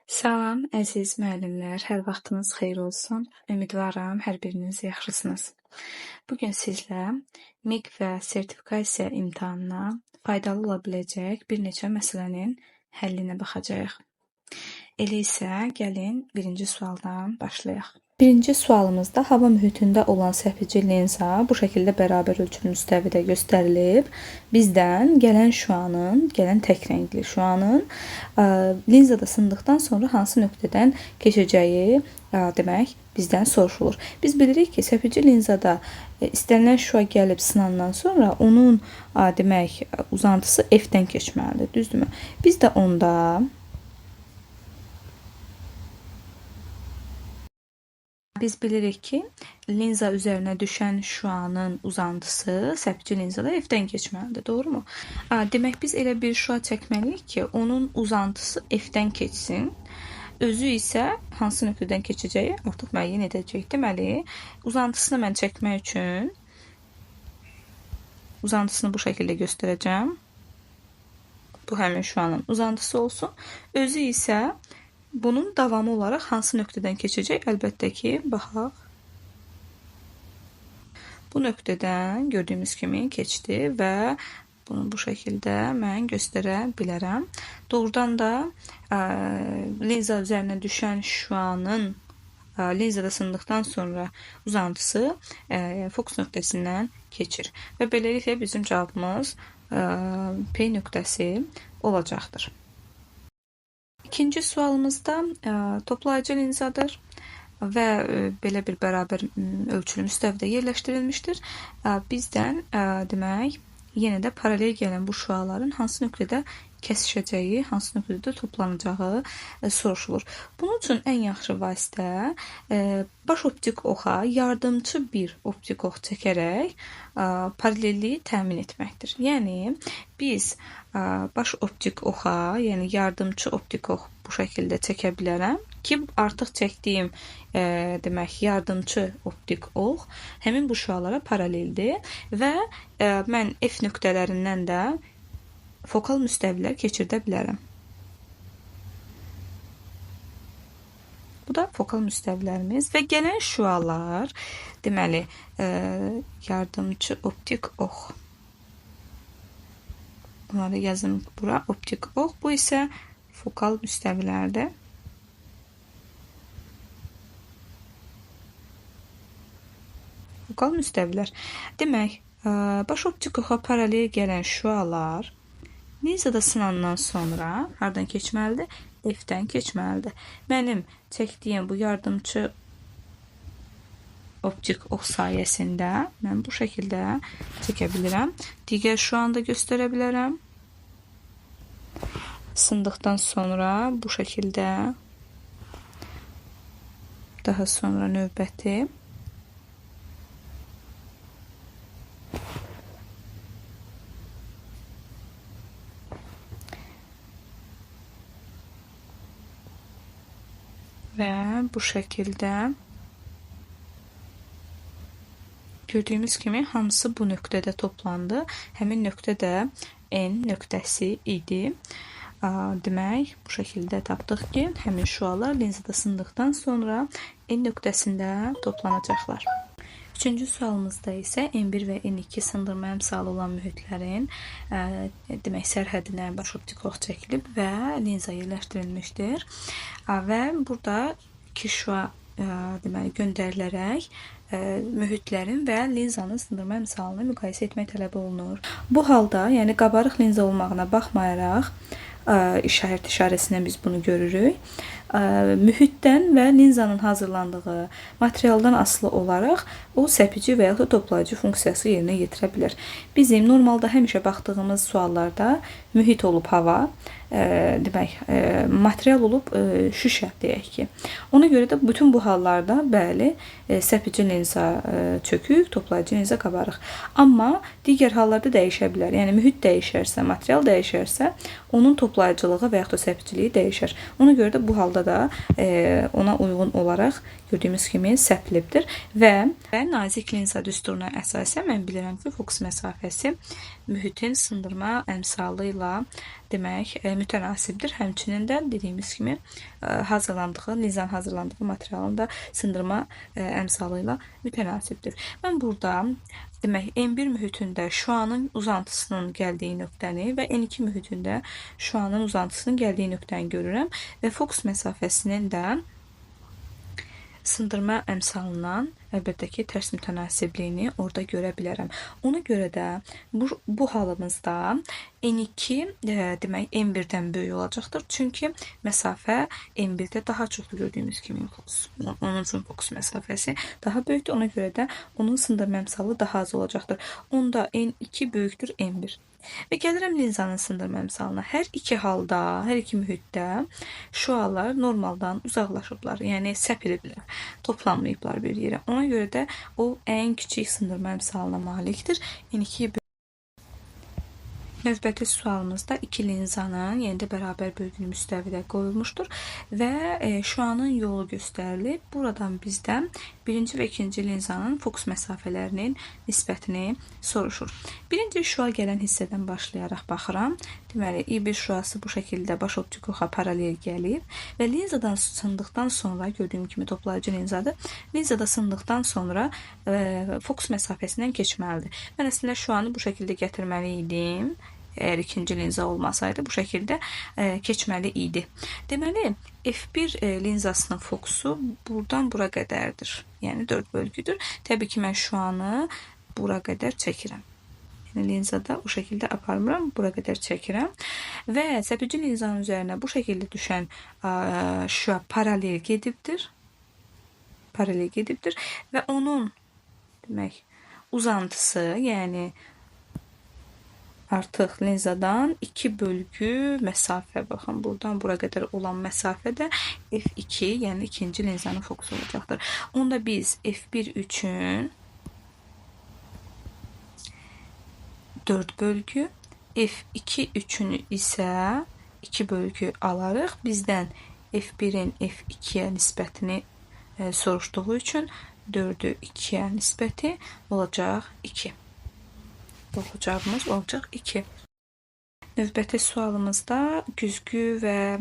Salam, əziz müəllimlər, hər vaxtınız xeyir olsun. Ümidvaram, hər biriniz yaxşısınız. Bugün sizlə MİQ və sertifikasiya imtahanına faydalı ola biləcək bir neçə məsələnin həllinə baxacağıq. Elə isə gəlin birinci sualdan başlayaq. Birinci sualımızda hava mühitində olan səpəci linza bu şəkildə bərabər ölçülü müstəvidə göstərilib. Bizdən gələn tək rəngli şüanın linzada sındıqdan sonra hansı nöqtədən keçəcəyi demək bizdən soruşulur. Biz bilirik ki, səpəci linzada istənilən şüa gəlib sınandan sonra onun demək uzantısı F-dən keçməlidir, düzdürmü? Biz də onda biz bilirik ki, linza üzərinə düşən şüanın uzantısı səpəci linzada F-dən keçməlidir, doğrumu? Demək biz elə bir şüa çəkməliyik ki, onun uzantısı F-dən keçsin. Özü isə hansı nöqtədən keçəcəyi artıq müəyyən edəcək. Deməli, uzantısını mən çəkmək üçün uzantısını bu şəkildə göstərəcəm. Bu həmin şüanın uzantısı olsun. Özü isə bunun davamı olaraq hansı nöqtədən keçəcək? Əlbəttə ki, baxaq. Bu nöqtədən gördüyümüz kimi keçdi və bunu bu şəkildə mən göstərə bilərəm. Doğrudan da linza üzərinə düşən şüanın linzada sındıqdan sonra uzantısı fokus nöqtəsindən keçir. Və beləliklə bizim cavabımız P nöqtəsi olacaqdır. İkinci sualımızda toplayıcı linzadır və belə bir bərabər ölçülü müstəvidə yerləşdirilmişdir. Bizdən demək yenə də paralel gələn bu şüaların hansı nöqtədə kəsişəcəyi, hansı nöqtədə toplanacağı soruşulur. Bunun üçün ən yaxşı vasitə baş optik oxa yardımçı bir optik ox çəkərək paralelliyi təmin etməkdir. Yəni biz baş optik oxa, yəni yardımçı optik ox bu şəkildə çəkə bilərəm ki, artıq çəkdiyim demək yardımçı optik ox həmin bu şüalara paraleldir və mən F nöqtələrindən də fokal müstəvilər keçirdə bilərəm. Bu da fokal müstəvilərimiz və gələn şüalar deməli yardımçı optik ox. Bunları yazım bura optik ox. Bu isə fokal müstəvilərdir. Fokal müstəvilər. Demək, baş optik oxa paralel gələn şüalar linzada sınandan sonra hardan keçməlidir? F-dən keçməlidir. Mənim çəkdiyim bu yardımçı optik ox sayəsində mən bu şəkildə çəkə bilirəm. Digər şüanı da göstərə bilərəm. Sındıqdan sonra bu şəkildə daha sonra növbəti və bu şəkildə gördüyümüz kimi hamısı bu nöqtədə toplandı. Həmin nöqtə də N nöqtəsi idi. Demək, bu şəkildə tapdıq ki, həmin şüalar linzada sındıqdan sonra N nöqtəsində toplanacaqlar. Üçüncü sualımızda isə N1 və N2 sındırma əmsalı olan mühitlərin demək sərhədinə baş optik ox çəkilib və linza yerləşdirilmişdir. Və burada iki şüa deməli göndərilərək mühitlərin və linzanın sındırma əmsalını müqayisə etmək tələb olunur. Bu halda, yəni qabarıq linza olmağına baxmayaraq işarət işarəsindən biz bunu görürük. Mühitdən və linzanın hazırlandığı materialdan asılı olaraq o səpici və ya da toplayıcı funksiyası yerinə yetirə bilər. Bizim normalda həmişə baxdığımız suallarda mühit olub hava, demək material olub şüşə deyək ki. Ona görə də bütün bu hallarda bəli səpici linza çökük, toplayıcı linza qabarıq. Amma digər hallarda dəyişə bilər. Yəni mühit dəyişərsə, material dəyişərsə, onun toplayıcılığı və ya da səpiciliyi dəyişər. Ona görə də bu halda da ona uyğun olaraq gördüyümüz kimi səpilibdir və nazik linza düsturuna əsasən mən bilirəm ki, fokus məsafəsi mühitin sındırma əmsalı ilə demək mütənasibdir. Həmçinin də dediyimiz kimi hazırlandığı, linzanın hazırlandığı materialın da sındırma əmsalı ilə mütənasibdir. Mən burada demək N1 mühitində şüanın uzantısının gəldiyi nöqtəni və N2 mühitində şüanın uzantısının gəldiyi nöqtəni görürəm və fokus məsafəsinin də sındırma əmsalından əlbəttə ki, tərs mütənasibliyini orada görə bilərəm. Ona görə də bu halımızda N2 demək N1-dən böyük olacaqdır. Çünki məsafə N1-də daha çoxdur gördüyümüz kimi fokus. Onun üçün fokus məsafəsi daha böyükdür. Ona görə də onun sındırma əmsalı daha az olacaqdır. Onda N2 böyükdür N1. Və gəlirəm linzanın sındırma əmsalına. Hər iki halda, hər iki mühitdə şüalar normaldan uzaqlaşıblar. Yəni səpiliblər, toplanmayıblar bir yerə. Ona görə də o ən kiçik sındırma əmsalına malikdir. N2 növbəti sualımızda iki linzanın yenə də bərabər bölgülü müstəvidə qoyulmuşdur və şüanın yolu göstərilib. Buradan bizdən birinci və ikinci linzanın fokus məsafələrinin nisbətini soruşur. Birinci şüa gələn hissədən başlayaraq baxıram. Deməli, I1 şüası bu şəkildə baş optik oxa paralel gəlib və linzadan sındıqdan sonra gördüyüm kimi toplayıcı linzadır. Linzada sındıqdan sonra fokus məsafəsindən keçməlidir. Mən əslində şüanı bu şəkildə gətirməli idim. Əgər ikinci linza olmasaydı bu şəkildə keçməli idi. Deməli, F1 linzasının fokusu buradan bura qədərdir. Yəni 4 bölgüdür. Təbii ki, mən şüanı bura qədər çəkirəm. Yəni linzada bu şəkildə aparmıram, bura qədər çəkirəm. Və səpəci linzanın üzərinə bu şəkildə düşən şüa paralel gedibdir. Paralel gedibdir və onun demək uzantısı, yəni artıq linzadan 2 bölgü məsafə, baxın, buradan bura qədər olan məsafədə F2, yəni ikinci linzanın fokusu olacaqdır. Onda biz F1 üçün 4 bölgü, F2 üçün isə 2 bölgü alarıq. Bizdən F1-in F2-yə nisbətini soruşduğu üçün 4-ü 2-yə nisbəti olacaq 2. Doğru cavabımız olacaq 2. Növbəti sualımızda güzgü və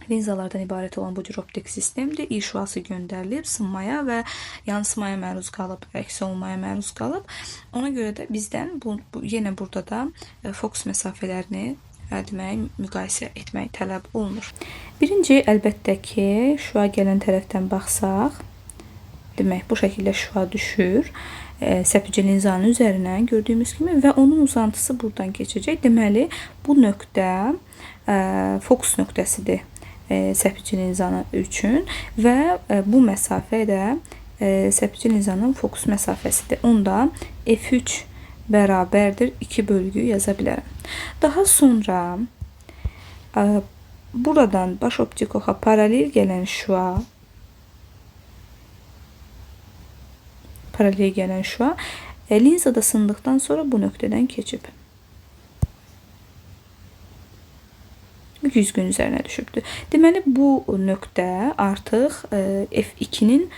linzalardan ibarət olan bu cür optik sistemdir. İ şüası göndərilib, sınmaya və yansımaya məruz qalıb, əks olmaya məruz qalıb. Ona görə də bizdən yenə burada da fokus məsafələrini demək, müqayisə etmək tələb olunur. Birinci, əlbəttə ki, şüa gələn tərəfdən baxsaq, demək, bu şəkildə şüa düşür səpəci linzanın üzərinə gördüyümüz kimi və onun uzantısı buradan keçəcək. Deməli, bu nöqtə fokus nöqtəsidir səpəci linzanı üçün və bu məsafə də səpəci linzanın fokus məsafəsidir. Onda F3 bərabərdir 2 bölgü yaza bilərəm. Daha sonra buradan baş optik oxa paralel gələn şüa linzada sındıqdan sonra bu nöqtədən keçib. Güzgünün üzərinə düşübdür. Deməli, bu nöqtə artıq F2-nin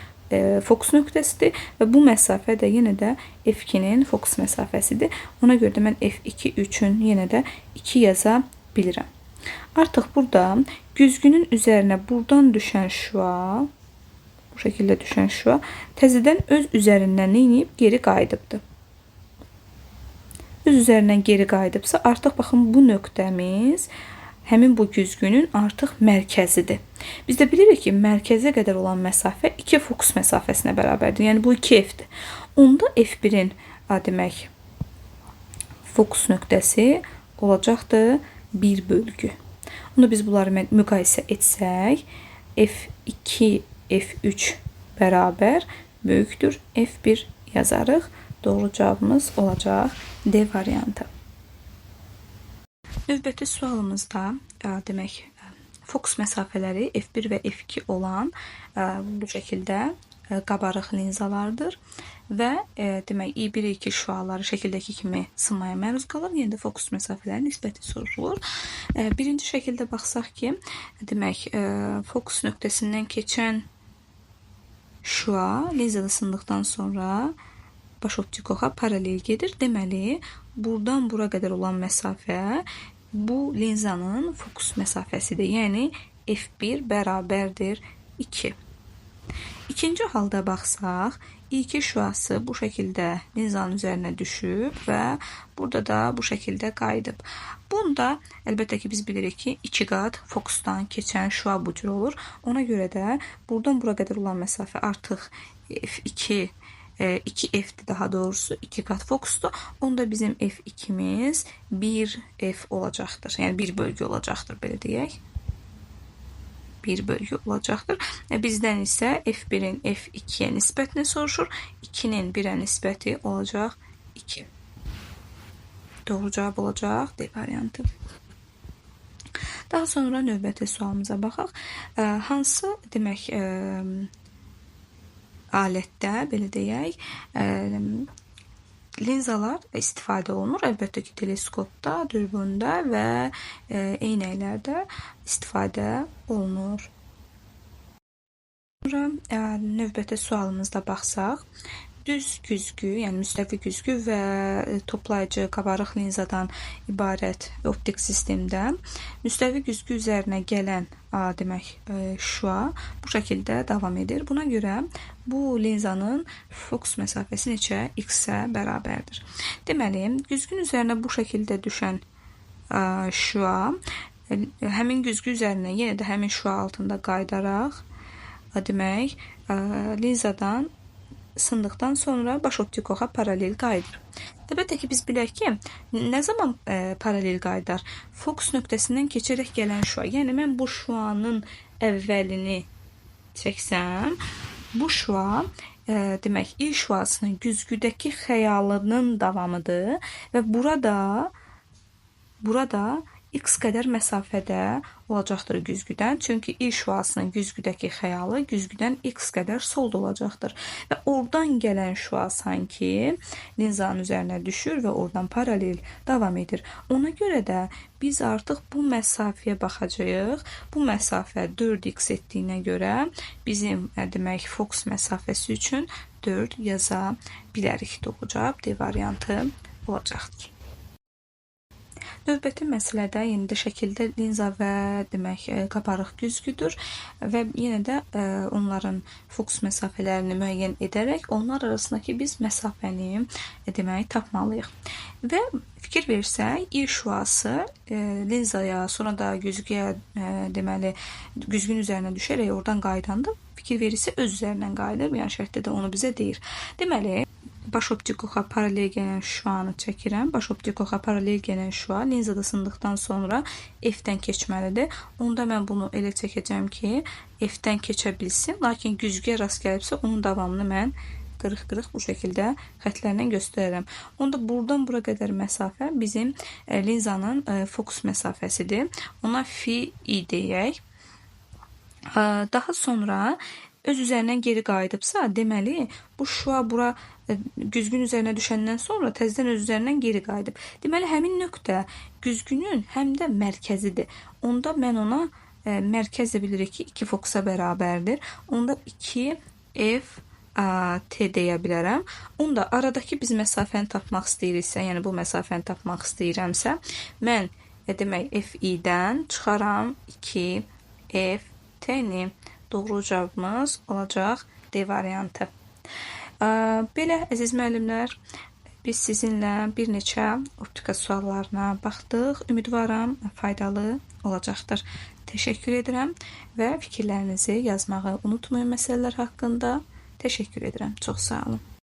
fokus nöqtəsidir və bu məsafə də yenə də F2-nin fokus məsafəsidir. Ona görə də mən F2 üçün yenə də 2 yaza bilirəm. Artıq burada güzgünün üzərinə buradan düşən şüa, bu şəkildə düşən şüa təzədən öz üzərindən neyinib? Geri qayıdıbdır. Öz üzərindən geri qayıdıbsa, artıq baxın bu nöqtəmiz həmin bu güzgünün artıq mərkəzidir. Biz də bilirik ki, mərkəzə qədər olan məsafə 2 fokus məsafəsinə bərabərdir. Yəni bu 2F-dir. Onda F1-in demək fokus nöqtəsi olacaqdır 1 bölgü. Onda biz bunları müqayisə etsək, F2 F3 bərabər böyükdür F1 yazarıq. Doğru cavabımız olacaq D variantı. Növbəti sualımızda demək fokus məsafələri F1 və F2 olan bu şəkildə qabarıq linzalardır və demək I1 2 şüaları şəkildəki kimi sınmaya məruz qalır. Yenə də fokus məsafələri nisbəti soruşulur. Birinci şəkildə baxsaq ki, demək fokus nöqtəsindən keçən şüa linzada sındıqdan sonra baş optik oxa paralel gedir. Deməli, buradan bura qədər olan məsafə bu linzanın fokus məsafəsidir. Yəni f1 bərabərdir 2. İkinci halda baxsaq, ilk şüası bu şəkildə linzanın üzərinə düşüb və burada da bu şəkildə qayıdıb. Bunda əlbəttə ki, biz bilirik ki, 2 qat fokusdan keçən şüa bu cür olur. Ona görə də buradan bura qədər olan məsafə artıq f2 2F-dir daha doğrusu, 2 qat fokusdur. Onda bizim F2'miz 1F olacaqdır. Yəni 1 bölgü olacaqdır, belə deyək. 1 bölgü olacaqdır. Bizdən isə F1'in F2'yə nisbətini soruşur. 2'nin 1'ə nisbəti olacaq 2. Doğru cavab olacaq D variantı. Daha sonra növbəti sualımıza baxaq. Hansı demək alətdə, belə deyək, linzalar istifadə olunur. Əlbəttə ki, teleskopda, dürbündə və eynəklərdə istifadə olunur. Sonra növbəti sualımızda baxsaq, düz güzgü, yəni müstəvi güzgü və toplayıcı qabarıq linzadan ibarət optik sistemdə müstəvi güzgü üzərinə gələn demək şüa bu şəkildə davam edir. Buna görə bu linzanın fokus məsafəsi neçə x-ə bərabərdir. Deməli, güzgünün üzərinə bu şəkildə düşən şüa həmin güzgü üzərinə yenə də həmin şüa altında qayıdaraq demək linzadan sındıqdan sonra baş optik oxa paralel qayıdır. Əlbəttə ki, biz bilək ki, nə zaman paralel qayıdar? Fokus nöqtəsindən keçərək gələn şüa. Yəni, mən bu şüanın əvvəlini çəksəm, bu şüa demək, il şüasının güzgüdəki xəyalının davamıdır və burada x qədər məsafədə olacaqdır güzgüdən. Çünki il şüasının güzgüdəki xəyalı güzgüdən x qədər solda olacaqdır. Və oradan gələn şüa sanki linzanın üzərinə düşür və oradan paralel davam edir. Ona görə də biz artıq bu məsafəyə baxacağıq. Bu məsafə 4x etdiyinə görə bizim demək fokus məsafəsi üçün 4 yaza bilərik. Doğru cavab D variantı olacaqdır. Növbəti məsələdə yenə də şəkildə linza və demək qabarıq güzgüdür və yenə də onların fokus məsafələrini müəyyən edərək onlar arasındakı biz məsafəni demək tapmalıyıq. Və fikir versək, il şüası linzaya, sonra da güzgüyə deməli güzgünün üzərinə düşərək oradan qaydanda fikir verirsə öz üzərindən qayıdır. Yəni şərtdə də onu bizə deyir. Deməli, baş optik oxa paralel gələn şüanı çəkirəm. Baş optik oxa paralel gələn şüa linzada sındıqdan sonra F-dən keçməlidir. Onda mən bunu elə çəkəcəm ki, F-dən keçə bilsin. Lakin güzgüyə rast gəlibsə, onun davamını mən qırıq-qırıq bu şəkildə xətlərlə göstərərəm. Onda buradan bura qədər məsafə bizim linzanın fokus məsafəsidir. Ona phi i deyək. Daha sonra öz üzərindən geri qayıdıbsa, deməli, bu şüa bura güzgünün üzərinə düşəndən sonra təzədən öz üzərindən geri qayıdıb. Deməli, həmin nöqtə güzgünün həm də mərkəzidir. Onda mən ona mərkəz də bilirik ki, 2 fokusa bərabərdir. Onda 2F T deyə bilərəm. Onda aradakı biz məsafəni tapmaq istəyiriksə, yəni bu məsafəni tapmaq istəyirəmsə, mən demək F-dən çıxaram 2F T-ni. Doğru cavabımız olacaq D variantı. Belə, əziz müəllimlər, biz sizinlə bir neçə optika suallarına baxdıq. Ümidvaram faydalı olacaqdır. Təşəkkür edirəm və fikirlərinizi yazmağı unutmayın məsələlər haqqında. Təşəkkür edirəm. Çox sağ olun.